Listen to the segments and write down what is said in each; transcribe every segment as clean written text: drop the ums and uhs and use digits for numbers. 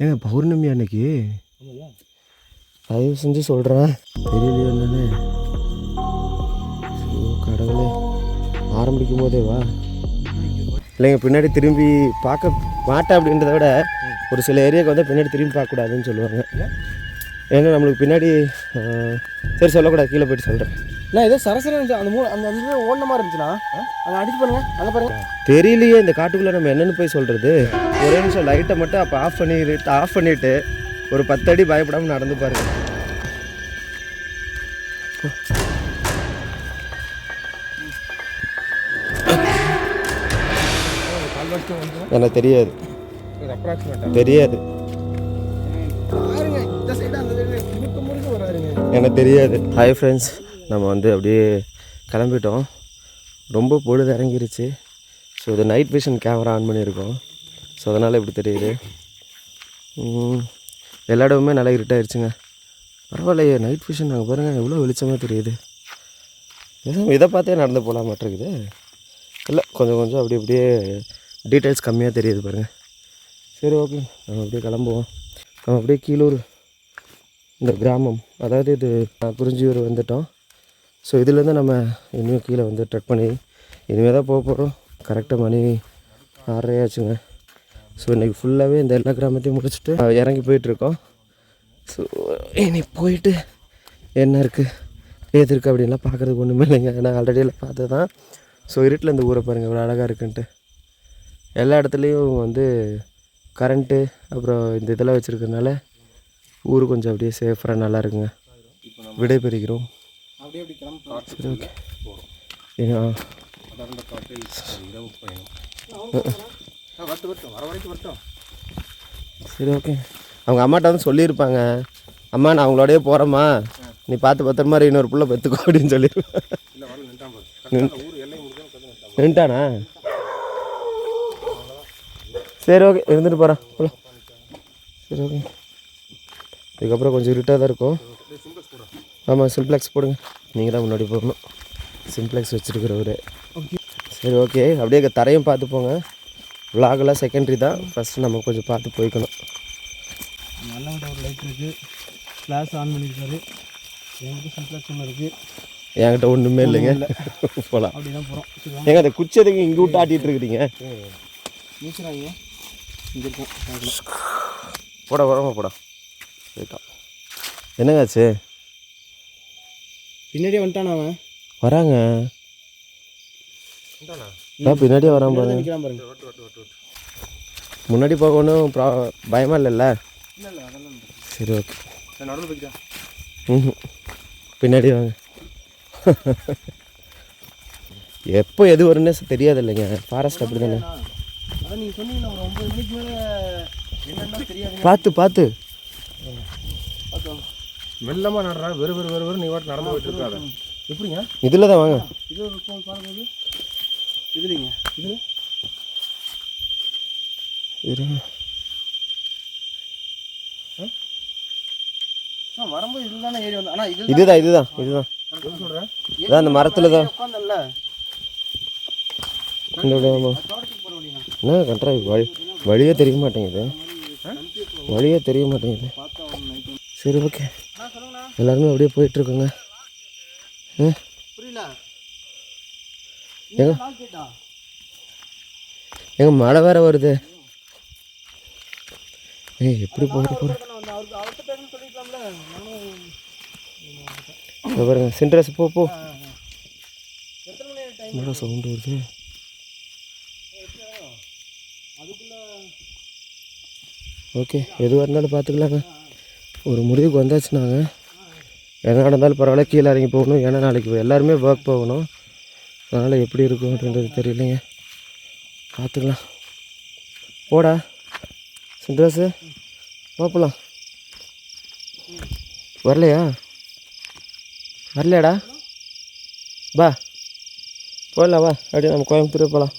ஏங்க பௌர்ணமி அன்னைக்கு தயவு செஞ்சு சொல்கிறேன் தெரியலையே என்னன்னு. கடவுளே, ஆரம்பிக்கும் போதே வா. இல்லைங்க, பின்னாடி திரும்பி பார்க்க மாட்டேன் அப்படின்றத விட ஒரு சில ஏரியாவுக்கு வந்து பின்னாடி திரும்பி பார்க்கக்கூடாதுன்னு சொல்லுவாங்க. ஏன்னா நம்மளுக்கு பின்னாடி சரி சொல்லக்கூடாது, கீழே போய்ட்டு சொல்கிறேன். நான் ஏதோ சரசரம் அந்த அந்த ஓடின மாதிரி இருந்துச்சுண்ணா, அங்கே அடிச்சு பாருங்க, அங்கே பாருங்க. தெரியலையே இந்த காட்டுக்குள்ளே நம்ம என்னென்னு போய் சொல்கிறது. ஒரே நிமிஷம் லைட்டை மட்டும் அப்போ ஆஃப் பண்ணிவிட்டு ஒரு 10 அடி பயப்படாமல் நடந்து பாருங்க. எனக்கு தெரியாது எனக்கு தெரியாது. ஹாய் ஃப்ரெண்ட்ஸ், நம்ம வந்து அப்படியே கிளம்பிட்டோம். ரொம்ப பொழுது இறங்கிருச்சு. ஸோ இது நைட் விஷன் கேமரா ஆன் பண்ணியிருக்கோம். ஸோ அதனால் இப்படி தெரியுது. எல்லா இடமுமே நல்லா இருட்டாயிருச்சுங்க. பரவாயில்லையே, நைட் விஷன் நாங்கள் பாருங்கள் எவ்வளோ வெளிச்சமாக தெரியுது. இதை பார்த்தே நடந்து போகலாம் மாட்டிருக்குது. இல்லை, கொஞ்சம் கொஞ்சம் அப்படியே டீட்டெயில்ஸ் கம்மியாக தெரியுது பாருங்கள். சரி, ஓகே, நம்ம அப்படியே கிளம்புவோம். நம்ம அப்படியே கீழூர் இந்த கிராமம், அதாவது இது குறிஞ்சியூர் வந்துட்டோம். ஸோ இதுலேருந்து நம்ம இன்னும் கீழே வந்து ட்ரெக் பண்ணி இனிமேல் தான் போக போகிறோம். கரெக்டாக மணி 6:30 ஆச்சுங்க. ஸோ இன்றைக்கி ஃபுல்லாகவே இந்த எல்லா கிராமத்தையும் முடிச்சுட்டு இறங்கி போயிட்டுருக்கோம். ஸோ இனி போயிட்டு என்ன இருக்குது ஏது இருக்குது அப்படின்லாம் பார்க்குறதுக்கு ஒன்றுமே இல்லைங்க. ஏன்னா ஆல்ரெடி எல்லாம் பார்த்து தான். ஸோ இருட்டில் இந்த ஊரை பாருங்கள் இவ்வளோ அழகாக இருக்குன்ட்டு. எல்லா இடத்துலையும் வந்து கரண்ட்டு அப்புறம் இந்த இதெல்லாம் வச்சுருக்கனால ஊர் கொஞ்சம் அப்படியே சேஃபராக நல்லா இருக்குங்க. விடைபெறுகிறோம். சரி, ஓகே. சரி, ஓகே. அவங்க அம்மாட்ட வந்து சொல்லியிருப்பாங்க, அம்மா நான் அவங்களோடய போகிறேம்மா, நீ பார்த்து பத்திரமா இன்னொரு பிள்ளை பெற்றுக்கோ அப்படின்னு சொல்லியிருப்பேன். நின்ட்டானா? சரி, ஓகே, இருந்துட்டு போகிறேன். சரி, ஓகே. இதுக்கப்புறம் கொஞ்சம் இருட்டாக தான் இருக்கும். ஆமாம், சிம்ப்ளெக்ஸ் போடுங்க. நீங்கள் தான் முன்னாடி போகணும். சிம்ப்ளெக்ஸ் வச்சுருக்கிறவரு. சரி, ஓகே. அப்படியே தரையும் பார்த்து போங்க. விலாகெல்லாம் செகண்டரி தான், ஃபஸ்ட்டு நம்ம கொஞ்சம் பார்த்து போய்க்கணும். நல்ல ஒரு லைட் இருக்குது, ஃப்ளாஷ் ஆன் பண்ணியிருக்காரு. எங்களுக்கு சிம்ப்ளெக்ஸ் ஒன்று இருக்குது, என்கிட்ட ஒன்றுமே இல்லைங்க. போகலாம். அப்படி தான் போகிறோம். ஏங்க அதை குச்சி எதுங்க இங்கே விட்டு ஆட்டிகிட்டு இருக்கிறீங்க? நீச்சலாங்க இங்கே இருக்கும். போட போடா. போயிட்டான். என்னங்க ஆச்சு? பின்னாடியே வந்துட்டான் அவன். வராங்க, பின்னாடியே வரான் பாருங்க. நிற்கிறான் பாருங்க. முன்னாடி போக ஒன்றும் பயமாக இல்லைல்ல? சரி, ஓகே. நடந்து போய்க்கிட்டா. பின்னாடி வாங்க. எப்போ எது வரும்னே தெரியாது இல்லைங்க, ஃபாரஸ்ட் அப்படி தானே. நீங்கள் சொன்னீங்கன்னா ஒரு 9 மணிக்கு மேலே என்னென்னா தெரியாது. பார்த்து வெள்ளமாக நடுறா. வெறும் நீ வாட்டு நடந்து போயிட்டு இருக்காது. எப்படிங்க? இதில் தான் வாங்க. இது ஒரு பார்க்கும்போது இதுலிங்க இது இருங்க. வரும்போது இதில் தானே ஏறி வந்தேன். ஆனால் இதுதான் சொல்கிறேன். இதான் அந்த மரத்தில் தான் உட்காந்தல்ல. என்ன கண்ட்ரா வழியே தெரிய மாட்டேங்குது. சரி, ஓகே. எல்லாருமே அப்படியே போயிட்டுருக்கோங்க. எங்க மழை வேற வருது. எப்படி போகிறேன் பாருங்க. சின்ட்ரஸ் போ. என்ன சவுண்டு வருது? ஓகே, எதுவாக இருந்தாலும் பார்த்துக்கலாங்க. ஒரு முடிவுக்கு வந்தாச்சு நாங்கள். என்ன நடந்தாலும் பரவாயில்ல, கீழே இறங்கி போகணும். ஏன்னா நாளைக்கு எல்லாருமே ஒர்க் போகணும். அதனால் எப்படி இருக்கும் அப்படின்றது தெரியலைங்க. பார்த்துக்கலாம். போடா சின்ட்ரஸு, போகலாம். வரலையாடா? பா போகலாம், வா. அப்படியே நம்ம கோயம்புத்தூர் போகலாம்.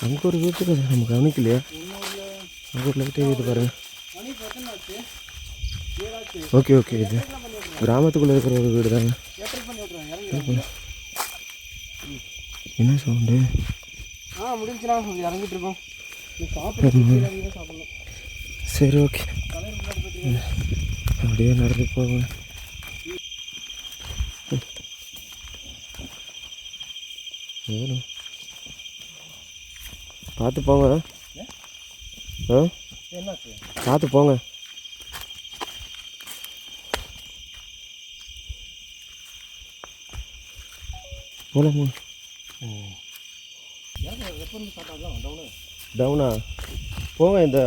அங்கே ஒரு வீட்டுக்கு நம்ம கவனிக்கலையா? அங்கே ஒரு லைட்டே வீட்டு பாருங்க. ஓகே ஓகே, இது கிராமத்துக்குள்ளே இருக்கிற ஒரு வீடு தாங்க. என்ன சவுண்டு? முடிஞ்சுனா இறங்கிட்டு இருக்கோம். சாப்பிடணும். சரி ஓகே, அப்படியே நடந்து போவேன். பார்த்து போங்க. ஆ என்னாச்சு? பார்த்து போங்க. போகலாமா? டவுனா போங்க. இந்த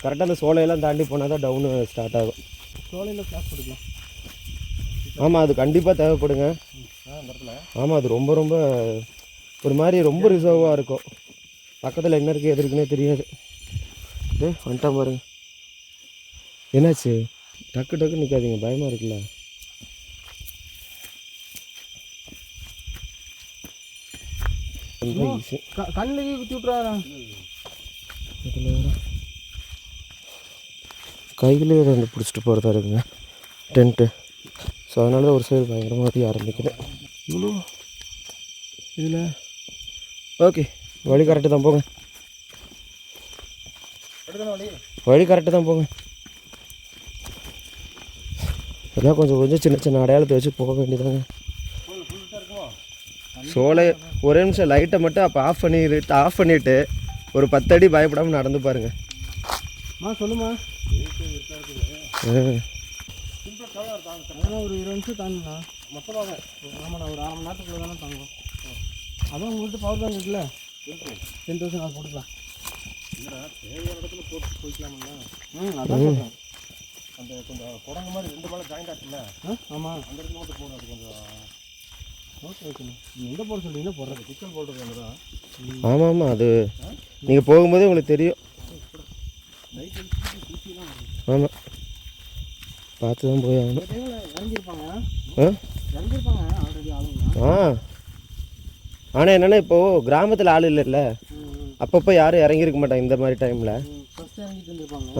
கரெக்டாக அந்த சோலையெல்லாம் தாண்டி போனால் தான் டவுனு ஸ்டார்ட் ஆகும். சோலையில் கிளாஸ் கொடுக்கலாம். ஆமாம், அது கண்டிப்பாக தேவைப்படுங்க. அந்த இடத்துல ஆமாம், அது ரொம்ப ரொம்ப ஒரு மாதிரி ரொம்ப ரிசர்வாக இருக்கும். பக்கத்தில் என்ன இருக்குது எது இருக்குன்னே தெரியாது. வந்துட்டான் பாருங்க. என்னாச்சு? டக்கு டக்கு நிற்காதீங்க, பயமாக இருக்குல்ல. கண்ணில் குத்தி விட்றா. கையிலே ரெண்டு பிடிச்சிட்டு போகிறதா இருக்குங்க டென்ட்டு. ஸோ அதனால தான் ஒரு சைடு பயங்கரமாக அடிக்க ஆரம்பிக்குது. இவ்வளோ இதில் ஓகே, வழி கரெக்டு தான், போங்க. வழி கரெக்டு தான், போங்க. எல்லாம் கொஞ்சம் கொஞ்சம் சின்ன சின்ன அடையாளத்தை வச்சு போக வேண்டியதாங்க. சோலை ஒரே நிமிஷம் லைட்டை மட்டும் அப்போ ஆஃப் பண்ணிவிட்டு ஒரு 10 அடி பயப்படாமல் நடந்து பாருங்க. சொல்லுமா. ஒரு 20 நிமிஷம் தாங்கண்ணா மொத்தமாக. ஆமாண்ணா, ஒரு 1/2 மணி நேரத்துக்குள்ள தானே தாங்கும். அதான் உங்கள்கிட்ட பவர் பேங்க் இருக்குல்ல, 10,000 நான் போட்டுக்கலாம். தேவையான இடத்துல போட்டு போய்க்கலாம்ல. அதான் சொல்கிறேன். அந்த கொஞ்சம் குரங்கு மாதிரி 2 மேலே ஜாயிண்ட் ஆச்சுல்ல. ஆமாம், அந்த இடத்துல மட்டும் போடும். அது கொஞ்சம் ஓகே ஓகேண்ணா. நீங்கள் எங்கே போட சொல்கிறீங்கன்னா போடுறது கிச்சன் போடுறது அங்கே தான். ஆமாம் ஆமாம், அது நீங்கள் போகும்போதே உங்களுக்கு தெரியும். ஆமாம், பார்த்து தான் போய் ஆகணும். இறங்கியிருப்பாங்க. ஆ இறங்கியிருப்பாங்க ஆல்ரெடி ஆளுங்க. ஆனால் என்னென்னா இப்போது கிராமத்தில் ஆள் இல்லைல்ல, அப்பப்போ யாரும் இறங்கியிருக்க மாட்டாங்க இந்த மாதிரி டைமில்.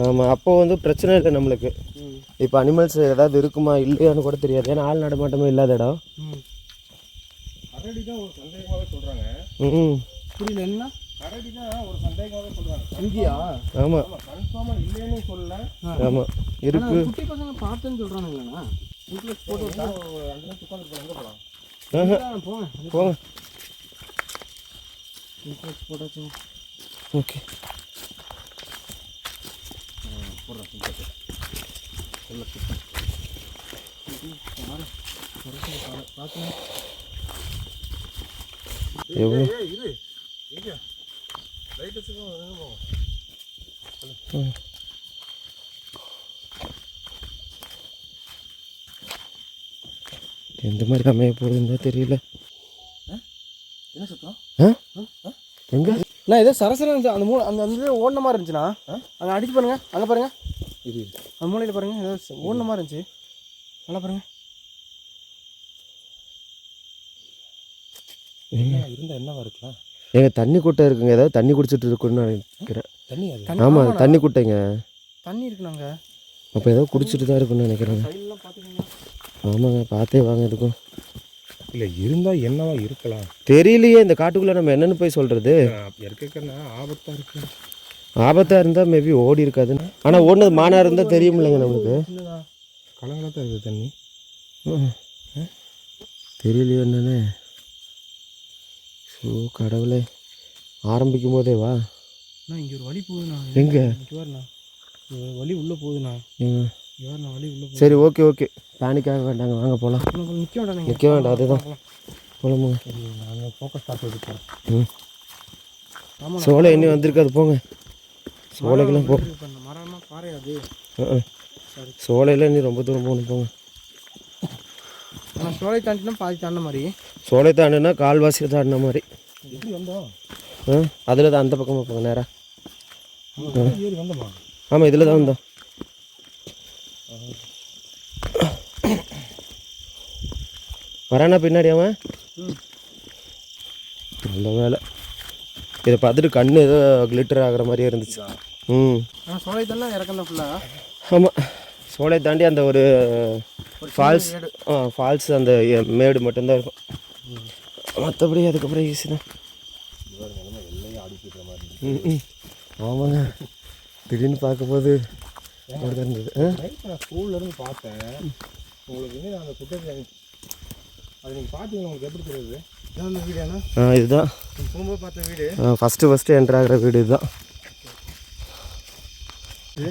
ஆமாம், அப்போது வந்து பிரச்சனை இல்லை நம்மளுக்கு. இப்போ அனிமல்ஸ் ஏதாவது இருக்குமா இல்லையான்னு கூட தெரியாது, ஏன்னா ஆள் நடமாட்டமே இல்லாத இடம். கரடி தான் ஒரு சந்தேகமாகவே சொல்கிறாங்க. புரியல என்ன? கரடி தான் ஒரு சந்தேகமாகவே சொல்கிறாங்க. இங்கேயா? ஆமாம், கன்ஃபார்மாக இல்லைன்னு சொல்லல. ஆமாம் இருக்கு. குட்டி பசங்க பார்த்தேன்னு சொல்கிறானுங்களா? போட்டு விட்டா அந்த நேரத்துக்கு உட்காந்து எங்கே போகலாம்? போங்க போங்க. போட்டாச்சு. ஓகே, போடுறேன். எவ்வளோ எந்த மாதிரி அமைய போகுதுன்னு தான் தெரியல. என்ன சுத்தம்? எங்கே நான் ஏதோ சரசரம் இருந்துச்சு. அந்த அந்த ஓடின மாதிரி இருந்துச்சுண்ணா. அங்கே அடிச்சு பாருங்க, அங்கே பாருங்க. இது அந்த மூலையில் பாருங்க, ஏதோ ஓடின மாதிரி இருந்துச்சு. நல்லா பாருங்க. இருந்தால் என்னவா இருக்கலாம்? எங்க தண்ணி குட்டை இருக்குங்க, ஏதாவது தண்ணி குடிச்சிட்டு இருக்குன்னு நினைக்கிறேன். தண்ணி? ஆமாம், தண்ணி குட்டைங்க. தண்ணி இருக்குனாங்க. அப்போ ஏதோ குடிச்சிட்டு தான் இருக்குன்னு நினைக்கிறேங்க. ஆமாங்க, பார்த்தே வாங்க. இதுக்கும் இல்லை இருந்தால் என்னவா இருக்கலாம் தெரியலையே. இந்த காட்டுக்குள்ளே நம்ம என்னென்னு போய் சொல்கிறது? இருக்குன்னா ஆபத்தாக இருக்கு. ஆபத்தாக இருந்தால் மேபி ஓடி இருக்காதுன்னு. ஆனால் ஓடினது மானாக இருந்தால் தெரியுமில்லைங்க நம்மளுக்கு. கலங்களாக தான் இருக்குது தண்ணி. தெரியலையே என்னன்னு. ஸோ கடவுளே, ஆரம்பிக்கும் போதே வா. இங்கே ஒரு வழி போகுதுண்ணா. எங்கே? வழி உள்ளே போகுதுண்ணா. வழி உள்ளே. சரி ஓகே ஓகே, பேனிக்காக வேண்டாங்க, வாங்க போகலாம். நிற்க வேண்டாம், நிற்க வேண்டாம், அதுதான் போகலாமா? நாங்கள் ஃபோக்கஸ் ஸ்டார்ட் பண்ணிட்டு ஆமாம், சோலை இன்னும் வந்திருக்காது, போங்க. சோலைக்கெல்லாம் போ. மரமாக பாறையாது. சோலையில் இன்னும் ரொம்ப தூரம் போகணும், போங்க. ஆனால் சோலை தாண்டினா பாதி தாண்டின மாதிரி. சோலை தாண்டினா கால்வாசியில் தாண்டின மாதிரி. எப்படி வந்தோம்? அதில் தான் அந்த பக்கமாக போங்க நேராக. ஏறி வந்தோமா? ஆமாம், இதில் தான் வந்தோம். வரானா பின்னாடி அவன்? நல்ல வேலை. இதை பார்த்துட்டு கண்ணு ஏதோ கிளிட்டர் ஆகிற மாதிரியே இருந்துச்சு. ம் ஆனால் சோலை தானே இறக்கம் தான் ஃபுல்லாக. ஆமாம், சோலை தாண்டி அந்த ஒரு ஃபால்ஸ் ஃபால்ஸ் அந்த மேடு மட்டும்தான் இருக்கும். மற்றபடி அதுக்கப்புறம் ஈஸி தான். ம் ஆமாங்க, திடீர்னு பார்க்கும்போது அப்படி தான் இருந்தது. நான் ஸ்கூல்லேருந்து பார்த்தேன் உங்களுக்கு. நான் அந்த புத்தகத்தை அது நீங்கள் பார்த்தீங்கன்னா உங்களுக்கு எப்படி தெரியுது? இதான் வீடு ஏன்னா இதுதான் போகும்போது பார்த்த வீடு. ஃபஸ்ட்டு என்ட்ரு ஆகிற வீடு இதுதான். இது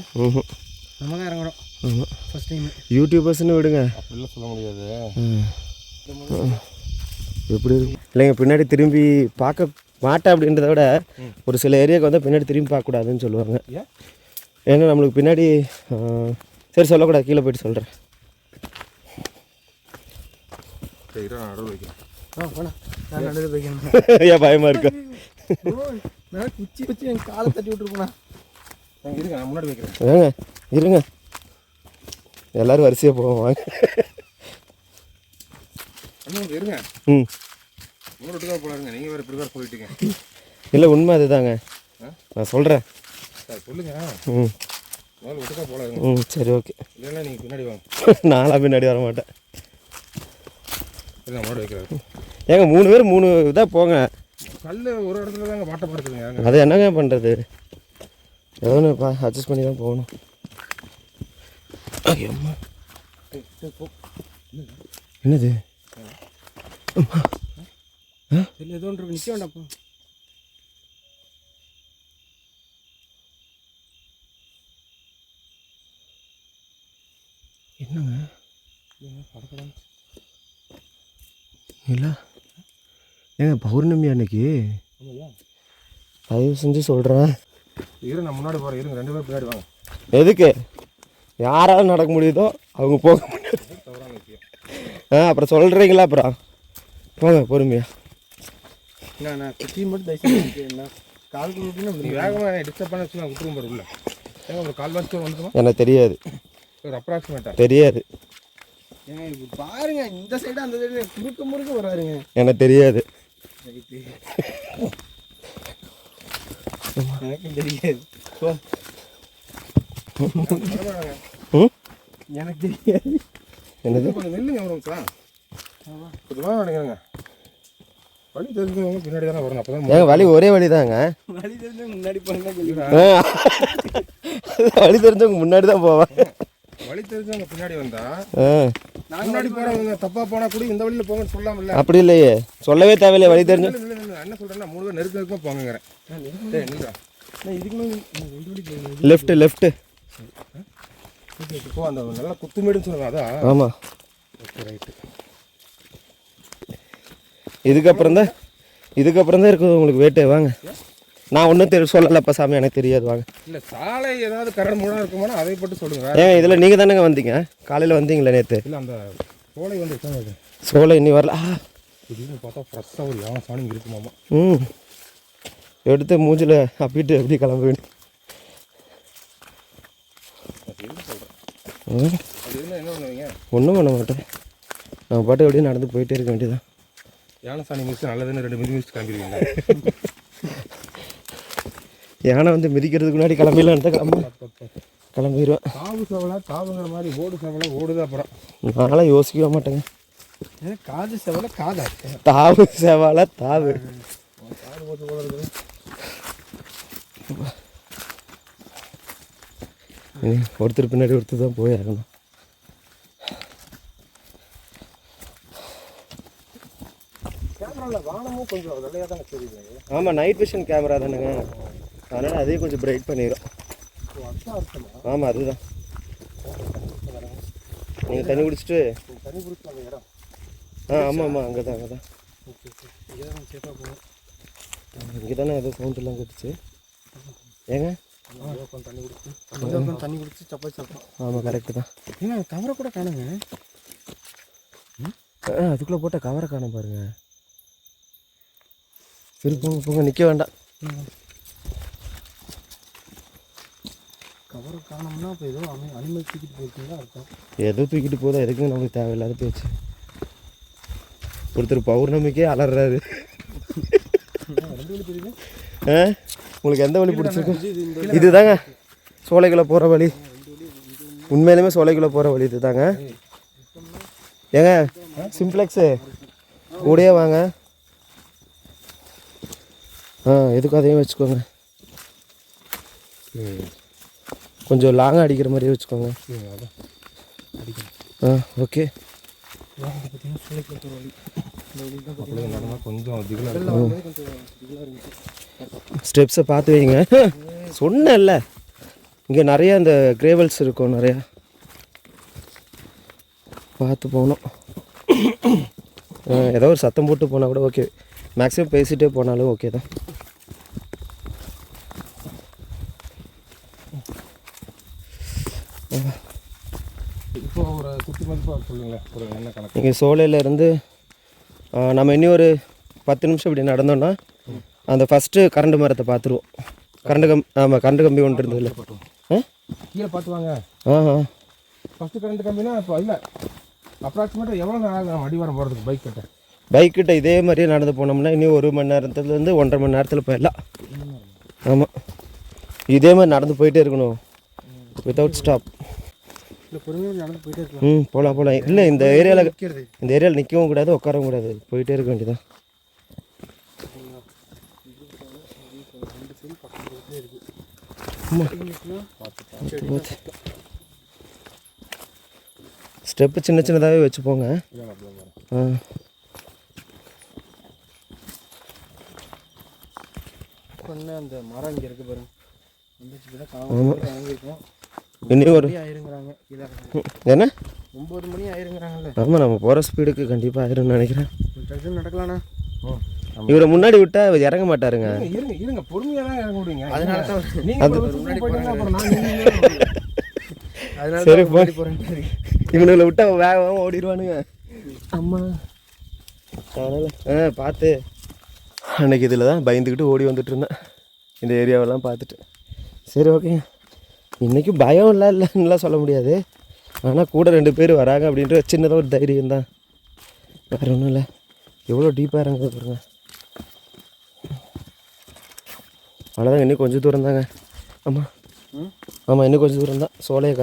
நம்ம தான் இறங்குறோம் ஆமாம், ஃபஸ்ட் டைம். யூடியூபர்ஸ்னு விடுங்க, அப்படிலாம் சொல்ல முடியாது. எப்படி இருக்கும் இல்லைங்க. பின்னாடி திரும்பி பார்க்க மாட்டேன் அப்படின்றத விட ஒரு சில ஏரியாவுக்கு வந்து பின்னாடி திரும்பி பார்க்கக்கூடாதுன்னு சொல்லுவாங்க. ஏன்னா நம்மளுக்கு பின்னாடி சரி சொல்லக்கூடாது, கீழே போய்ட்டு சொல்கிறேன். ஏன் பயமாக இருக்கா? குச்சி குச்சி என் காலை தட்டி விட்டுருப்பேண்ணா. இருங்க நான் முன்னாடி வைக்கிறேன். ஏங்க இருங்க, எல்லோரும் வரிசையாக போவாங்க. இருங்க. ம் முன்னாடி போலாருங்க. நீங்கள் வேறு இப்படி வேறு போயிட்டுங்க. இல்லை, உண்மை அதுதாங்க, நான் சொல்கிறேன். சொல்லுங்க. ம் முதல்ல ஒட்டுக்கா போலாருங்க. ம் சரி ஓகே. இல்லைன்னா நீங்கள் பின்னாடி வாங்க. நானாக பின்னாடி வர மாட்டேன். இல்லை முன்னாடி வைக்கிறேன். ஏங்க 3 பேர் 3 இதாக போங்க. கல் ஒரு இடத்துல தாங்க வாட்டப்படுத்துங்க. அதை என்னங்க பண்ணுறது, ஏதோ ஒன்று அட்ஜஸ்ட் பண்ணி தான் போகணும். ஐயம்மா, என்னது? இல்லை ஏதோ ஒன்று நிற்க வேண்டாப்பா. என்னங்க படப்படம் இல்லை ஏங்க, பௌர்ணமி அன்னைக்கு தயவு செஞ்சு சொல்கிறேன். இரு நான் முன்னாடி போகிறேன். இருங்க 2 பேர் பின்னாடி வாங்க. எதுக்கு? யாரால் நடக்க முடியுதோ அவங்க போக முடியாது. அப்புறம் சொல்கிறீங்களா? அப்புறம் போங்க பொறுமையா. நான் குச்சி மட்டும் தயவுசெய்து என்ன கால்குலேட்டு வேகமாக டிஸ்டர்ப் பண்ண வச்சு நான் விட்டுருவோம் பாரு உள்ள. ஏங்க ஒரு கால் வாட்ச் வந்துடுமா? எனக்கு தெரியாது, ஒரு அப்ராக்சிமேட்டாக தெரியாது. ஏங்க இப்போ பாருங்க, இந்த சைடு அந்த சைடு முறுக்க முறுக்க வராருங்க. எனக்கு தெரியாது. எனக்கு தெரியாது. எனக்கு தெரியாது. என்னது? கொஞ்சம் நில்லுங்க வரும் சார். கொஞ்சமாக நினைக்கிறேங்க. வழி தெரிஞ்சவங்க பின்னாடி தானே வரணும். அப்போ தான் ஏங்க வழி ஒரே வழி தாங்க. வழி தெரிஞ்சவங்க முன்னாடி போகிறேன். வழி தெரிஞ்சவங்க முன்னாடி தான் போவேன். வழி தெரிஞ்சவங்க பின்னாடி வந்தா முன்னாடி போகிறவங்க தப்பாக போனால் கூட இந்த வழியில் போங்கன்னு சொல்லாமல்ல. அப்படி இல்லையே, சொல்லவே தேவையில்லையே. வழி தெரிஞ்சு என்ன சொல்கிறேன்னா 3 பேர் நெருக்கமாக போங்கிறேன். இதுக்கு லெஃப்ட்டு இப்போ அந்த நல்லா குத்துமேடுன்னு சொல்லுவாங்க அதான். ஆமாம், ஓகே ரைட்டு. இதுக்கப்புறம் தான் இருக்குது உங்களுக்கு வேட்டே. வாங்க, நான் ஒன்றும் சொல்லலப்பா சாமி, எனக்கு தெரியாது. வாங்க. இல்லை சாலை ஏதாவது கரண்ட் மூடாக இருக்குமானா அதை மட்டும் சொல்லுங்கள். ஏங்க இதில் நீங்கள் தானேங்க வந்தீங்க, காலையில் வந்தீங்களே நேற்று? இல்லை அந்த சோலை வந்து சோலை இன்னி வரல. திடீர்னு பார்த்தா ஃப்ரெஷ்ஷாக ஒரு யானை சாணி இருக்குமாமா. எடுத்து மூஞ்சில் அப்பிட்டு எப்படி கிளம்புவேன். ஒன்றும் பண்ண மாட்டேன், நம்ம பாட்டு அப்படியே நடந்து போயிட்டே இருக்க வேண்டியதான். யானை சாணி மிதிச்சு நல்லதுன்னு 2 மிதிச்சு கிளம்பிடுவீங்க. யானை வந்து மிதிக்கிறதுக்கு முன்னாடி கிளம்பிடலான்னு தான் கிளம்பிடுவேன். காவு செவலை காவுங்கிற மாதிரி ஓடு செவலை ஓடுது. அப்புறம் நான்லாம் யோசிக்கவே மாட்டேங்க. காது செவலை காதா தாவு செவால தாவு. காது போட்டு போல இருக்குது. ஒருத்தர் பின்னாடி ஒருத்தர் தான் போய் ஆகணும். கேமராவில் வானமும் கொஞ்சம் வெள்ளையாக தானே தெரியுது. ஆமாம், நைட் விஷன் கேமரா தானேங்க, அதனால் அதையும் கொஞ்சம் பிரைட் பண்ணிடும். ஆமாம், அதுதான். நீங்கள் தண்ணி குடிச்சிட்டு தண்ணி குடிச்சு அந்த இடம். ஆமாம் அங்கே தான் சேஃபாக போகணும். இங்கே தானே ஏதோ சவுண்டெல்லாம் கேட்டுச்சு. ஏங்க தண்ணி குடிச்சு தண்ணி குடிச்சு சப்பாத்தி சாப்பிட்டோம். ஆமாம் கரெக்டு தான். ஏன்னா கவரை கூட காணுங்க. அதுக்குள்ளே போட்ட கவரை காண பாருங்க. சரி போங்க நிற்க வேண்டாம். கவரை காணோம்னா இப்போ ஏதோ அனிமல் தூக்கிட்டு போயிருக்கீங்களா அர்த்தம். ஏதோ தூக்கிட்டு போதா, எதுக்கும் நமக்கு தேவையில்லாத பேச்சு. ஒருத்தர் பௌர்ணமிக்கே அலறாரு. உங்களுக்கு எந்த வழி பிடிச்சிருக்கு? இதுதாங்க சோலைக்குள்ளே போகிற வழி. உண்மையிலுமே சோலைக்குள்ளே போகிற வழி இது தாங்க. ஏங்க சிம்ப்ளெக்ஸு கூடயே வாங்க. எதுக்கும் அதையும் வச்சுக்கோங்க. கொஞ்சம் லாங்காக அடிக்கிற மாதிரியே வச்சுக்கோங்க. ஓகே. ஸ்டெப்ஸை பார்த்து வைங்க. சொன்னேன்ல இங்கே நிறையா இந்த கிரேவல்ஸ் இருக்கும், நிறையா பார்த்து போகணும். ஏதோ ஒரு சத்தம் போட்டு போனால் கூட ஓகே, மேக்ஸிமம் பேசிகிட்டே போனாலும் ஓகே தான். இப்போ ஒரு குட்டி மதிப்பாக சொல்லுங்கள், ஒரு என்ன கணக்கு? இங்கே சோலையிலேருந்து நம்ம இன்னும் ஒரு 10 நிமிஷம் இப்படி நடந்தோன்னா அந்த ஃபஸ்ட்டு கரண்ட் மரத்தை பார்த்துருவோம். கரண்ட் கம்பி ஒன்று இருந்ததில்ல. கீழே பார்த்து வாங்க. ஃபஸ்ட்டு கரண்ட் கம்பினா இப்போ இல்லை, அப்ராக்சிமேட்டாக எவ்வளோ நேரம் அடிவாரம் போகிறதுக்கு பைக் கிட்ட இதே மாதிரியே நடந்து போனோம்னா இன்னும் 1 மணி நேரத்துலேருந்து 1.5 மணி நேரத்தில் போயிடலாம். ஆமாம், இதே மாதிரி நடந்து போயிட்டே இருக்கணும், வித்தவுட் ஸ்டாப். நடந்து போயிட்டே இருக்கலாம். போகலாம். இல்லை இந்த ஏரியாவில் நிற்கவும் கூடாது, உட்காரவும் கூடாது, போயிட்டே இருக்க வேண்டியதான். ஸ்டெப்பு சின்ன சின்னதாகவே வச்சுப்போங்க. அந்த மரம் இங்கே இருக்குது பாருங்க. இன்னும் ஒரு என்ன 9 மணி ஆயிருங்கிறாங்கல்ல. ஆமாம், நம்ம போகிற ஸ்பீடுக்கு கண்டிப்பாக ஆயிரும்னு நினைக்கிறேன். நடக்கலாண்ணா. இவரை முன்னாடி விட்டா இறங்க மாட்டாருங்க. இருங்க பொறுமையாக தான் இறங்க விடுங்க. அதனால தான் சரி இவனுங்களை விட்டா வேகமாக ஓடிடுவானுங்க. அம்மா அதனால் பார்த்து அன்னைக்கு இதில் தான் பயந்துக்கிட்டு ஓடி வந்துட்டு இருந்தேன், இந்த ஏரியாவெல்லாம் பார்த்துட்டு. சரி ஓகேங்க, இன்றைக்கும் பயம் இல்லைன்னுலாம் சொல்ல முடியாது, ஆனால் கூட 2 பேர் வராங்க அப்படின்ற சின்னதாக ஒரு தைரியம் தான், வேறு ஒன்றும் இல்லை. எவ்வளோ டீப்பாக இறங்குது பாருங்க. அவ்வளோதாங்க, இன்னும் கொஞ்சம் தூரம் தாங்க. ஆமாம் இன்னும் கொஞ்சம் தூரம் தான், சோலையை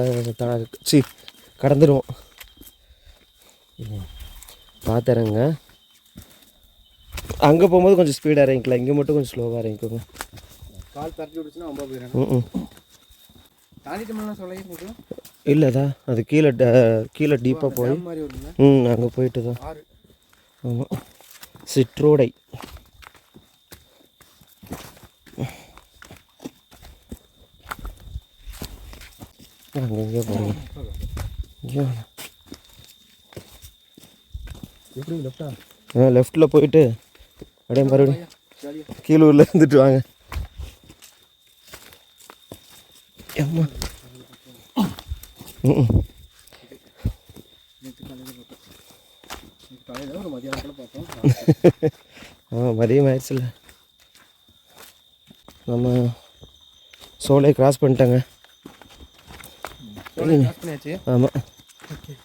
கடந்துடுவோம். பார்த்து இறங்குங்க. அங்கே போகும்போது கொஞ்சம் ஸ்பீடாக இறங்கிக்கலாம், இங்கே மட்டும் கொஞ்சம் ஸ்லோவாக இறங்கிக்கோங்க. கால் தட்டி விடுச்சுன்னா ரொம்ப போயிடும். இல்லைதா அது கீழே டீப்பாக போய் அங்கே போயிட்டு தான். ஆமாம், சிற்றோடை. அங்கே போகிறீங்க எப்படி லெஃப்டா? லெஃப்டில் போயிட்டு அப்படியே மறுபடியும் கீழூரில் இருந்துட்டு வாங்க. அம்மா மதியம் ஆயிடுச்சுல்ல. நம்ம சோலையை கிராஸ் பண்ணிட்டாங்க. ஆமாம்,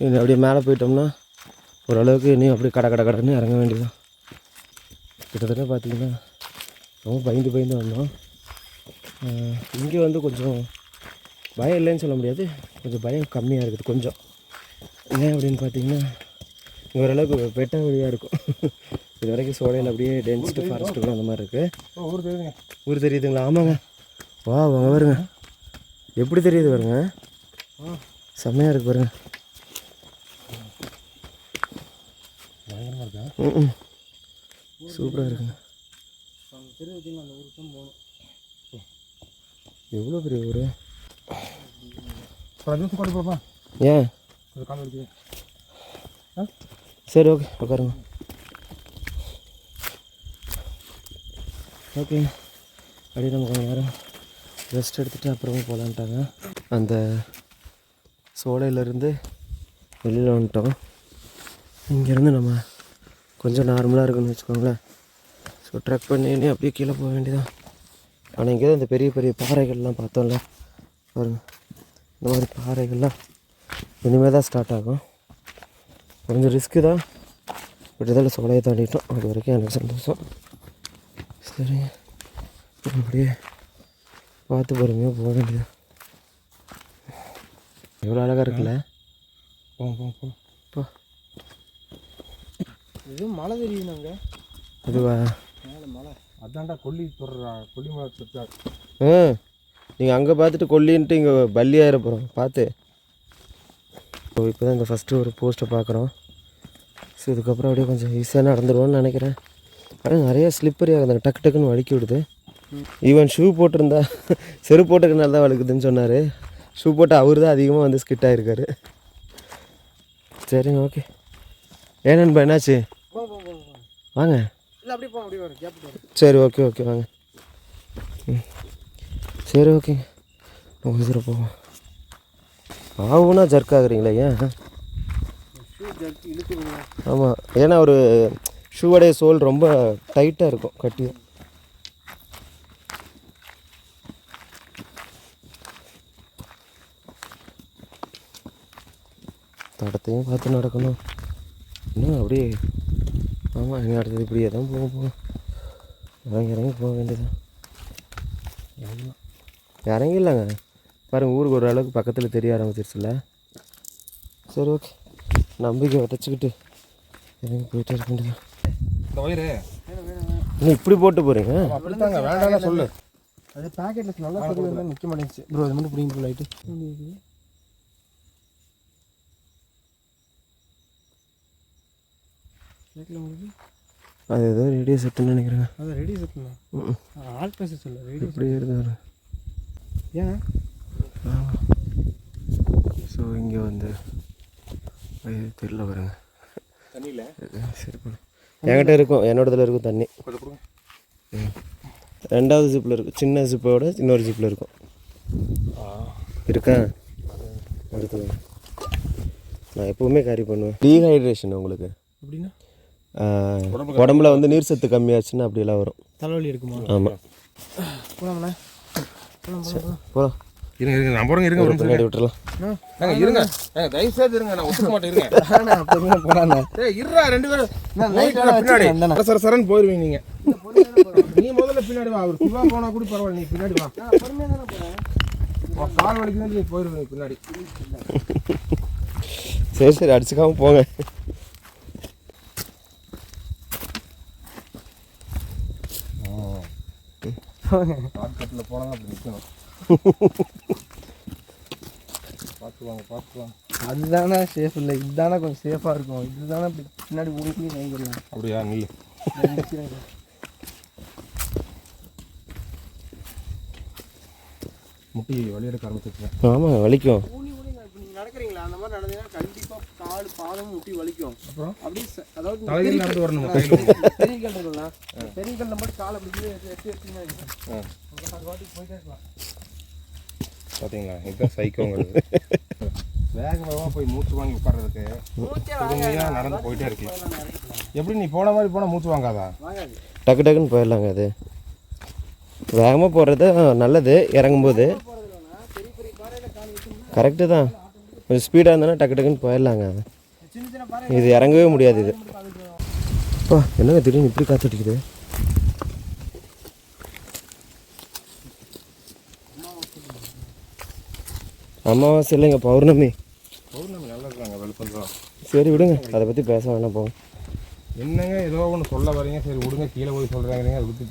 இன்னும் அப்படியே மேலே போயிட்டோம்னா ஓரளவுக்கு இன்னும் அப்படியே கடன்னு இறங்க வேண்டியதான். கிட்டத்தட்ட பார்த்திங்கன்னா ரொம்ப பயந்து வந்தோம். இங்கே வந்து கொஞ்சம் பயம் இல்லைன்னு சொல்ல முடியாது, கொஞ்சம் பயம் கம்மியாக இருக்குது கொஞ்சம். ஏன் அப்படின்னு பார்த்தீங்கன்னா இங்கே ஓரளவுக்கு வெட்ட வழியாக இருக்கும். இது வரைக்கும் சோலையில் அப்படியே டென்ஸ்டு ஃபாரஸ்ட்டுகளும் அந்த மாதிரி இருக்குது. ஊர் தெரியுதுங்களா? ஆமாங்க. வா வாங்க வருங்க, எப்படி தெரியுது பாருங்க, செம்மையாக இருக்குது பாருங்க. சூப்பராக இருக்குங்க. எவ்வளோ பெரிய ஊர். ஏன் சரி ஓகே உட்காருங்க. ஓகே அப்படியே நம்ம கொஞ்சம் நேரம் ரெஸ்ட் எடுத்துகிட்டு அப்புறமா போகலான்ட்டாங்க. அந்த சோலையிலேருந்து வெளியில் வந்துட்டோம். இங்கேருந்து நம்ம கொஞ்சம் நார்மலாக இருக்குன்னு வச்சுக்கோங்களேன். ஸோ ட்ரக் பண்ணி அப்படியே கீழே போக வேண்டியதான். ஆனால் இங்கே தான் இந்த பெரிய பெரிய பாறைகள்லாம் பார்த்தோம்ல பாருங்கள், இந்த மாதிரி பாறைகள்லாம் இனிமேல் தான் ஸ்டார்ட் ஆகும். கொஞ்சம் ரிஸ்க்கு தான், பட் இதில் சோலையை தாண்டிட்டோம், அது வரைக்கும் எனக்கு சந்தோஷம். சரிங்க, அப்படியே பார்த்து பொறுமையாக போக வேண்டியது. எவ்வளோ அழகாக இருக்குல்ல. போ எதுவும் மழை தெரியுதுனாங்க. அதுவா? மழை அதான்டா கொல்லி தொடரா, கொல்லி மழை சுற்றார். நீங்கள் அங்கே பார்த்துட்டு கொல்லின்ட்டு இங்கே பள்ளியாயிர போகிறோம் பார்த்து. ஸோ இப்போ தான் இந்த ஃபஸ்ட்டு ஒரு போஸ்ட்டை பார்க்குறோம். ஸோ இதுக்கப்புறம் அப்படியே கொஞ்சம் ஈஸியாக நடந்துருவோன்னு நினைக்கிறேன். ஆனால் நிறைய ஸ்லிப்பரி ஆகுது, டக்கு டக்குன்னு வலிக்கி விடுது. ஈவன் ஷூ போட்டிருந்தா செருப்பு போட்டுக்கனால தான் வலிக்குதுன்னு சொன்னார். ஷூ போட்டு அவர் தான் அதிகமாக வந்து ஸ்கிட் ஆகிருக்காரு. சரிங்க, ஓகே. ஏன் நண்பா என்னாச்சு? வாங்க. இல்லை அப்படியே போங்க, அப்படியே வரும் கேப். சரி, ஓகே ஓகே வாங்க. சரி ஓகேங்க, உங்கள் இதில் போவோம். ஆகுனா ஜர்க் ஆகுறீங்களா? ஏன்? ஆமாம், ஏன்னா ஒரு ஷூவோடைய சோல் ரொம்ப டைட்டாக இருக்கும், கட்டியும். தடத்தையும் பார்த்து நடக்கணும் இன்னும் அப்படியே. ஆமாம், இங்கே அடுத்தது இப்படியே தான் போகும். இறங்கி இறங்கி போக வேண்டியதான். இறங்கிடலாங்க பாருங்கள், ஊருக்கு ஒரு அளவுக்கு பக்கத்தில் தெரிய ஆரம்பிச்சிருச்சுல்ல. சரி ஓகே, நம்பிக்கை வதச்சிக்கிட்டு இறங்கி போயிட்டே இருக்க வேண்டியதான். இந்த வயிறு இன்னும் இப்படி போட்டு போகிறீங்க? அப்படித்தாங்க, வேண்டாம்னா சொல்லு. அது பேக்கெட்டில் நல்லா தெரியும், நிற்க மாட்டேங்குச்சு ப்ரோ. அது மட்டும் பிடிங்க லைட்டு. அது ஏதோ ரேடியோ செட்டுன்னு நினைக்கிறேங்க. அது ரெடி செட்டுண்ணா, ஆல் பேச சொல்ல ரேடியோ இப்படியே இருந்தாரு. ஏன்? ஸோ இங்கே வந்து தெரியல பாருங்க தண்ணியில். சரி பண்ணு, என்கிட்ட இருக்கும், என்னோடதில் இருக்கும் தண்ணி. ரெண்டாவது ஜிப்பில் இருக்கும், சின்ன ஜிப்போட இன்னொரு ஜிப்பில் இருக்கும். இருக்கா? அடுத்து நான் எப்போவுமே கேரி பண்ணுவேன். டீஹைட்ரேஷன் உங்களுக்கு அப்படின்னா உடம்புல வந்து நீர் சத்து கம்மியாச்சுன்னா அப்படியெல்லாம் வரும். தலைவலி இருக்குமா? ஆமாம். போகலாம்ண்ணா, போகலாம். இருங்க இருங்க, நான் போகிறேங்க. இருங்க, ஒரு பின்னாடி விட்டுறலாம். இருங்க, தயவு செய்து இருங்க, நான் ஒத்துக்க மாட்டேன். இருங்க போகலாண்ணா. இருறா, 2 பேரும் பின்னாடி சர சரன்னு போயிடுவீங்க. நீங்கள் நீ முதல்ல பின்னாடி வா. அவர் சிவா போனால் கூட பரவாயில்ல, நீ பின்னாடி வா. பொறுமையாக தானே போகிறேன். கால் வலிக்கு நீ போயிடுவீங்க பின்னாடி. சரி சரி, அடிச்சுக்காம போங்க. ஷார்ட்கட்டில் போனால் அப்படி நிற்கணும். பார்த்துவாங்க. அதுதானே சேஃப் இல்லை, இதுதானே கொஞ்சம் சேஃபாக இருக்கும். இதுதானே இப்படி பின்னாடி ஓடிக்கி வாங்கிடலாம். அப்படியா? நில்லு. முட்டி வலி எடுக்க ஆரம்பிச்சிருக்கேன். ஆமாம், வலிக்கும். இப்போ நீங்கள் நடக்கிறீங்களா, அந்த மாதிரி நடந்தீங்கன்னா கண்டிப்பாக கால் பாதம் முட்டி வலிக்கும். அப்புறம் அப்படி அதாவது தலையில் நடந்து வரணும். பெரிய கல் இருக்குங்களா, பெரிய கல்ல மட்டும் கால் அப்படி எடுத்து அது வாட்டிக்கு போயிட்டே இருக்கலாம். பார்த்தீங்களா, இதுதான் சைக்கோங்கிறது. வேகமாக போய் மூச்சு வாங்கி உட்கார்றதுக்கு பொறுமையாக நடந்து போயிட்டே இருக்கு. எப்படி நீ போன மாதிரி போனால் மூச்சு வாங்காதா? டக்கு டக்குன்னு போயிடலாங்க. அது வேகமாக போடுறது நல்லது. இறங்கும்போது கரெக்டு தான், கொஞ்சம் ஸ்பீடாக இருந்தோன்னா டக்கு டக்குன்னு போயிடலாங்க. இது இறங்கவே முடியாது. இது என்னங்க திடீர்னு இப்படி காத்துட்டிக்குது? அமாவாசை இல்லைங்க, பௌர்ணமி. நல்லதுதாங்க, வெளுப்பம். சரி விடுங்க, அதை பற்றி பேச வேணாம் போங்க. என்னங்க ஏதோ ஒன்று சொல்ல வரீங்க, சரி விடுங்க. கீழே போய் சொல்கிறாங்க, அதை பற்றி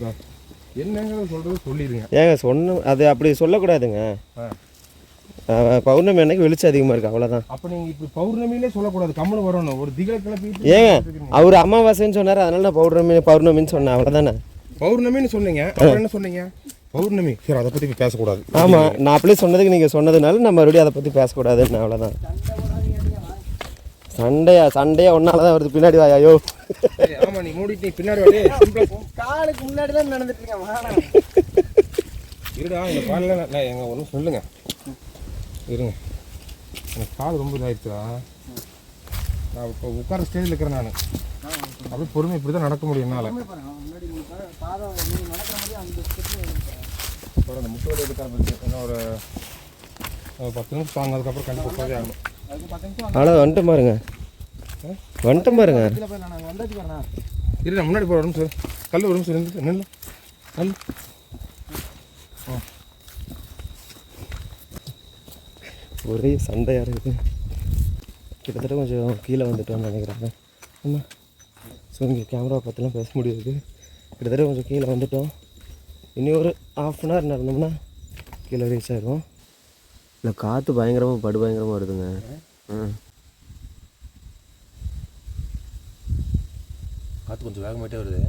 என்னங்க சொல்கிறது சொல்லிடுங்க. ஏங்க அது அப்படி சொல்லக்கூடாதுங்க. பௌர்ணமி அன்னைக்கு வெளிச்சம் அதிகமாக இருக்குது, அவ்வளோதான். அப்போ நீங்கள் இப்படி பௌர்ணமியிலே சொல்லக்கூடாது, கம்மல் வரணும். ஒரு திகளை கிளப்பி. ஏங்க அவர் அமாவாசைன்னு சொன்னார், அதனால நான் பௌர்ணமின்னு சொன்னேன், அவ்வளோதானே. பௌர்ணமின்னு சொன்னீங்க, அப்புறம் என்ன சொன்னீங்க? பௌர்ணமி. சரி, அதை பற்றி பேசக்கூடாது. ஆமாம், நான் அப்படியே சொன்னதுக்கு நீங்கள் சொன்னதுனால நம்ம மறுபடியும் அதை பற்றி பேசக்கூடாதுன்னு, அவ்வளோதான். சண்டையா ஒன்னால தான் வருது. பின்னாடி வாயோ. ஆமாம், நீ மூடிட்டு பின்னாடி வாடி. காலுக்கு முன்னாடி தான் நடந்துட்டு இருக்கேன். இருடா, இந்த காலில் நான் எங்கள் ஒன்றும் சொல்லுங்க. இருங்க, எனக்கு கால் ரொம்ப இதாகிடுச்சுடா. நான் இப்போ உட்கார ஸ்டேஜில் இருக்கிறேன். நான் அப்படியே பொறுமை இப்படி தான் நடக்க முடியும் என்னால். அப்புறம் அந்த முட்டை எடுக்க ஆரம்பிச்சு என்ன ஒரு 10 நிமிஷம் தாங்க, அதுக்கப்புறம் கண்டிப்பாக போதே ஆகணும். ஆனால் வந்துட்டு பாருங்க, இரு, நான் முன்னாடி போகிற நிமிஷம் கல் ஒரு நிமிஷம் நின்று நில்லு. ஒரே சண்டையாக இருக்குது. கிட்டத்தட்ட கொஞ்சம் கீழே வந்துட்டோம்னு நினைக்கிறாங்க. ஆமாம், ஸோ இங்கே கேமரா பார்த்துலாம் பேச முடியாது. கிட்டத்தட்ட கொஞ்சம் கீழே வந்துட்டோம். இனி ஒரு ½ அன் ஹவர் நடந்தோம்னா கீழே ரீச் ஆகிடும். இல்லை, காற்று பயங்கரமாக பயங்கரமாக வருதுங்க. காற்று கொஞ்சம் வேகமாகிட்டே வருது.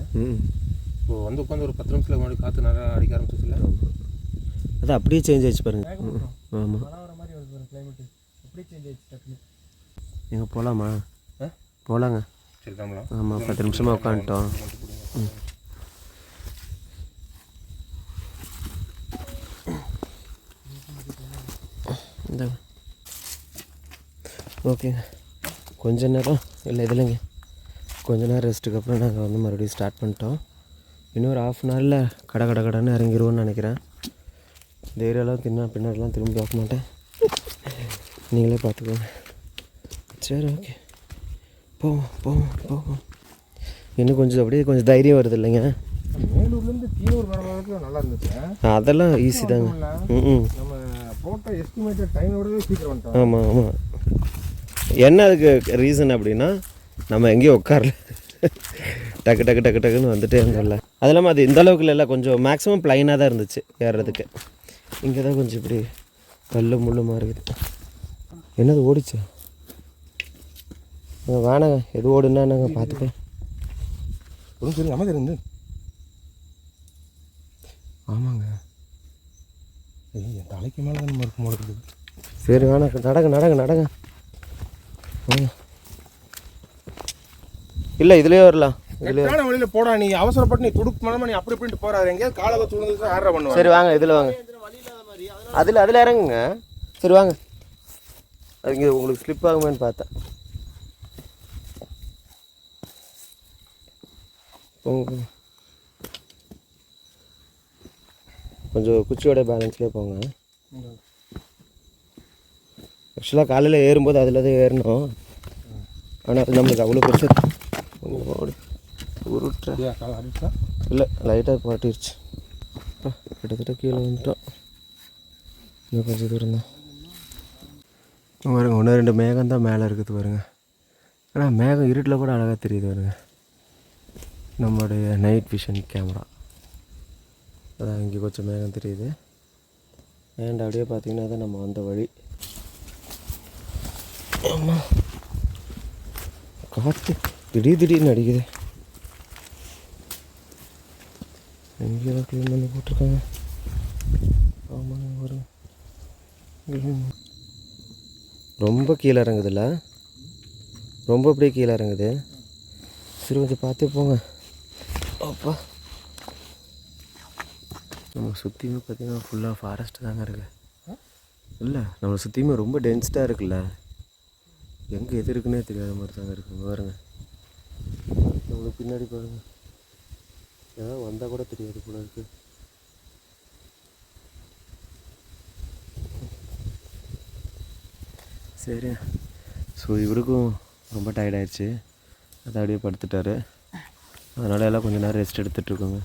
இப்போ வந்து உட்காந்து ஒரு 10 நிமிஷத்தில் முன்னாடி காற்று நிறையா அடிக்க ஆரம்பிச்சிச்சுல. அது அப்படியே சேஞ்ச் ஆயிடுச்சு பாருங்க. ஆமாம், மழை வர மாதிரி வருது பாருங்க கிளைமேட்டு. அப்படியே சேஞ்ச் ஆயிடுச்சு டக்குன்னு. எங்கே போகலாமா? போகலாங்க. சரி கிளம்பலாம். ஆமாம், 10 நிமிஷமாக உட்காந்துட்டோம். இந்த ஓகேங்க, கொஞ்ச நேரம் இல்லை இதுலைங்க கொஞ்ச நேரம் ரெஸ்ட்டுக்கு அப்புறம் நாங்கள் வந்து மறுபடியும் ஸ்டார்ட் பண்ணிட்டோம். இன்னொரு ½ அன் ஹவரில் கடைன்னு இறங்கிடுவோன்னு நினைக்கிறேன். இந்த ஏரியாலாம் பின்னாடிலாம் திரும்பி பார்க்க மாட்டேன், நீங்களே பார்த்துக்கோங்க. சரி, ஓகே, போவோம். இன்னும் கொஞ்சம் அப்படியே கொஞ்சம் தைரியம் வருது இல்லைங்க. மேலூர்லேருந்து கீழூர் வர அளவுக்கு நல்லா இருந்துச்சு. அதெல்லாம் ஈஸி தாங்க. நம்ம போட்ட எஸ்டிமேட்டட் டைமோடவே சீக்கிரம் வந்துட்டோம். ஆமாம். என்ன அதுக்கு ரீசன் அப்படின்னா, நம்ம எங்கேயும் உட்காரல, டக்குன்னு வந்துட்டே இருந்தோம்ல. அது இல்லாமல் அது இந்த அளவுக்கு இல்லை, கொஞ்சம் மேக்ஸிமம் ப்ளைனாக தான் இருந்துச்சு ஏறுறதுக்கு. இங்கே தான் கொஞ்சம் இப்படி கல் முள்ளுமா இருக்குது. என்னது ஓடிச்சா? வேணாங்க, எது ஓடுன்னா நாங்கள் பார்த்துப்பேன். ஒரு சரி அமைதி இருந்து. ஆமாங்க, என் தலைக்கு மேலே தான் நம்ம இருக்கும் போடுறது. சரி வேணாம், நடங்க. இல்லை, இதுலேயே வரலாம். கரெக்டான வழியில் போடா. நீ அவசரப்பட்டு நீ துடுப்பு மனமா நீ அப்படி இப்படின்ட்டு போறாரு. எங்கேயாவது காலை வச்சு விழுந்து ஆர்டர் பண்ணுவாங்க. சரி வாங்க, இதில் வாங்க. அதில் இறங்குங்க. சரி வாங்க. அது இங்கே உங்களுக்கு ஸ்லிப் ஆகுமேன்னு பார்த்தேன். கொஞ்சம் குச்சியோட பேலன்ஸ்லேயே போங்க. ஆக்சுவலாக காலையில் ஏறும்போது அதில் தான் ஏறணும். ஆனால் அது நம்மளுக்கு அவ்வளோ பெருசு உருட்டுற இல்லை, லைட்டாக பாட்டிருச்சு. கிட்டத்தட்ட கீழே வந்துட்டோம். இன்னும் கொஞ்சம் தூரம் தான் பாருங்க. 1-2 மேகம் தான் மேலே இருக்குது பாருங்க. ஆனால் மேகம் இருட்டில் கூட அழகாக தெரியுது பாருங்க. நம்மளுடைய நைட் விஷன் கேமரா அதான் இங்கே கொஞ்சம் மேகம் தெரியுது. அண்ட் அப்படியே பார்த்தீங்கன்னா தான் நம்ம வந்த வழி. ஆமாம், காற்று திடீர்னு அடிக்குது. எங்கேயோ க்ளீன் பண்ணி போட்டிருக்காங்க. ஆமாங்க, வரும். ரொம்ப கீழே இறங்குதுல்ல, ரொம்ப அப்படியே கீழே இறங்குது. சரி, கொஞ்சம் பார்த்தே போங்க. அப்பா, நம்ம சுற்றியுமே பார்த்தீங்கன்னா ஃபுல்லாக ஃபாரஸ்ட்டு தாங்க இருக்குது. இல்லை, நம்மளை சுற்றியுமே ரொம்ப டென்ஸ்டாக இருக்குல்ல, எங்கே எது இருக்குன்னே தெரியாத மாதிரி தாங்க இருக்குங்க. பாருங்க, நம்மளுக்கு பின்னாடி பாருங்கள், ஏதாவது வந்தால் கூட தெரியாது போல இருக்குது. சரி, ஸோ இவருக்கும் ரொம்ப டயர்டாயிடுச்சு, அதை அப்படியே படுத்துட்டாரு. அதனால் எல்லாம் கொஞ்சம் நேரம் ரெஸ்ட் எடுத்துகிட்ருக்கோங்க.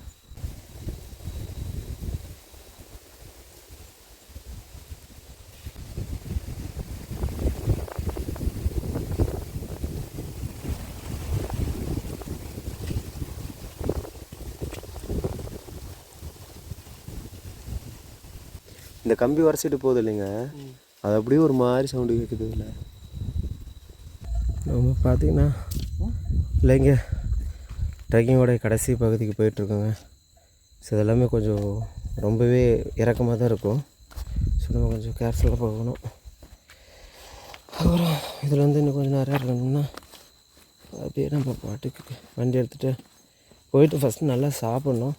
இந்த கம்பி வரைச்சிட்டு போகுது இல்லைங்க, அது அப்படியே ஒரு மாதிரி சவுண்டு கேட்குது. இல்லை நம்ம பார்த்தீங்கன்னா இல்லைங்க, ட்ரெக்கிங்கோட கடைசி பகுதிக்கு போயிட்டுருக்கோங்க. ஸோ இதெல்லாமே கொஞ்சம் ரொம்பவே இறக்கமாக தான் இருக்கும். ஸோ நம்ம கொஞ்சம் கேர்ஃபுல்லாக போகணும். அப்புறம் இதில் வந்து இன்னும் கொஞ்சம் நேரம் இருக்கணும்னா அப்படியே நம்ம பாட்டுக்கு வண்டி எடுத்துகிட்டு போயிட்டு ஃபஸ்ட்டு நல்லா சாப்பிட்ணும்.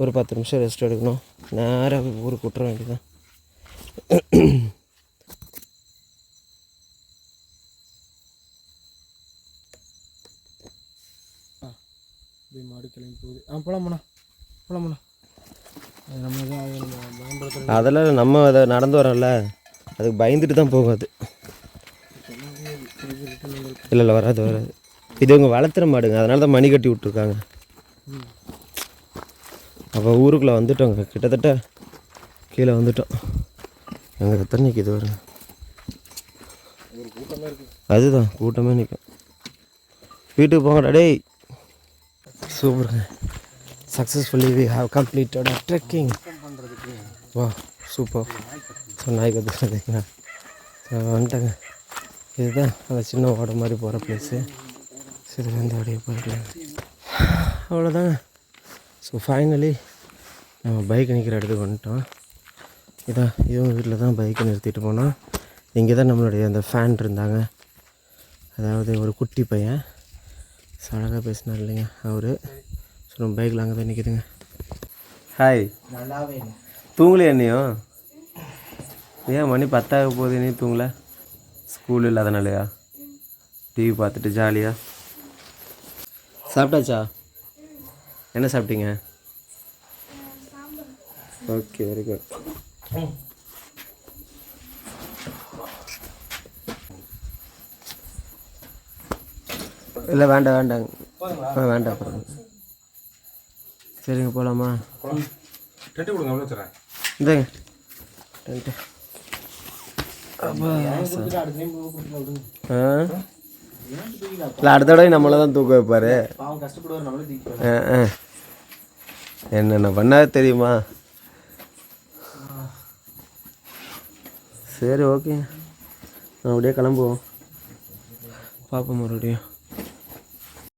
ஒரு 10 நிமிஷம் ரெஸ்ட் எடுக்கணும். நேராக ஊருக்கு விட்டுற வேண்டியதான். மாடு கிளம்பி போகுது. போகலாம்ண்ணா. அதெல்லாம் நம்ம அதை நடந்து வரோம்ல, அதுக்கு பயந்துட்டு தான் போகும் அது. இல்லை வராது. இது இவங்க வளர்த்துற மாடுங்க, அதனால தான் மணி கட்டி விட்ருக்காங்க. அப்போ ஊருக்குள்ளே வந்துட்டோங்க, கிட்டத்தட்ட கீழே வந்துட்டோம். எங்கள் எத்தனைக்கு இது வருங்க. அதுதான் கூட்டமே நிற்கும். வீட்டுக்கு போங்கடா டேய். சூப்பருங்க. Successfully we have completed trekking. வா சூப்பர். ஸோ நாய் கற்றுக்கிறதுங்களா வந்துட்டேங்க. இதுதான் அந்த சின்ன ஓட மாதிரி போகிற பிளேஸு. சரி வந்து அப்படியே போயிருக்கலாம். அவ்வளோதாங்க. ஸோ ஃபைனலி நம்ம பைக் நிற்கிற இடத்துக்கு வந்துட்டோம். இதான் இவங்க வீட்டில் தான் பைக்கை நிறுத்திட்டு போனோம். இங்கே தான் நம்மளுடைய அந்த ஃபேன் இருந்தாங்க, அதாவது ஒரு குட்டி பையன். ஸோ அழகாக பேசினார் இல்லைங்க அவர். ஸோ நம்ம பைக்கில் அங்கே தான் நிற்கிதுங்க. ஹாய். நல்லாவே தூங்கலையா என்னையும்? ஏன் மணி 10 போகுது நீ தூங்கலை? ஸ்கூல் இல்லாதனாலையா? டிவி பார்த்துட்டு ஜாலியாக சாப்பிட்டாச்சா? என்ன சாப்பிட்டீங்க? Okay very good. இல்லை வேண்டாம் வேண்டாங்க. வேண்டாம் அப்புறம். சரிங்க போகலாமா? டென்ட்டு கொடுங்க, எவ்வளோ தரேன்? இந்தாங்க டென்ட்டு. இல்லை அடுத்த தடவை நம்மளை தான் தூக்க வைப்பார். கஷ்டப்படுவார், நம்மளே தூக்கி என்னென்ன பண்ணாது தெரியுமா? சரி ஓகே, நான் அப்படியே கிளம்புவோம். பார்ப்போம் மறுபடியும்.